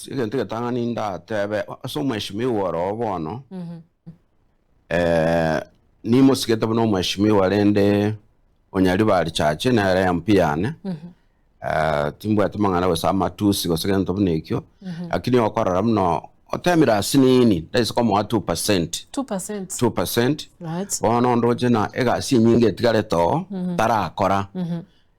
Sigente tangani nda tebe so mheshimiwa robono ni musigete buno mheshimiwa lende onyali bali chache na ya mpiane timbu atumangana wesa matusi ko sigente buno ekyo lakini okorora muno otemira asinini daisi komo 2% right bono ndoje na egasi nyingi etigare to tarakora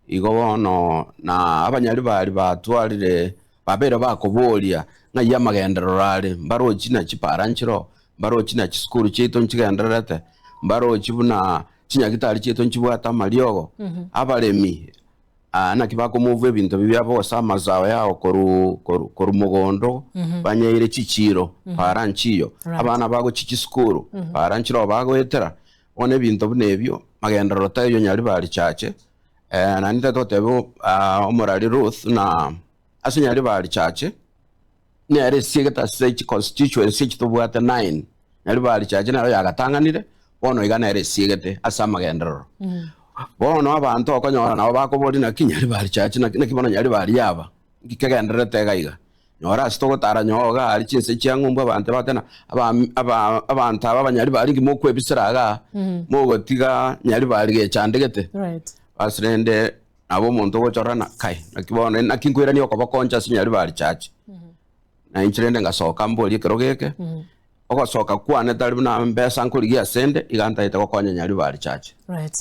igo bono na abanyali bali batwalire babere bakoboria na yamagendero rale mbaro china chiparanchiro mbaro china chiskuru chito nchigenderete mbaro chibuna chinyagitari chito nchibwata maliogo abalemi na kibako move ebintu bibyabo sama zawe yao koru mugondo banyeire chichiro paranchiyo abana bago chichiskuru paranchiro bago etera one bintu bunebyo magendero tayo nyali bali chache na nita totebo omorali Ruth na asinyali bali chache ni are sigeta stage constituency chitobwata 9 nyali bali chache na yagatanganire bono igana are sigete asama gendero bono abantu okonyora nabo bakobori na kinyali bali chache na kibono nyali bali yaba ngikegendere tegaiga nyora sitogotara nyoga ali chinse cyangumba abantu batena abantu abanyali bali ngimokwebisiraga mogotiga nyali bali gechandegete right asrende abo muntu gochorana kai nakibona nakinkwira niyo kobakoncha sinyali bali chache na inchirende ngasoka mboli kerogeke ogosoka kwane tali na mbesa nkurigia sende iganta ite gokonya nyali bali chache right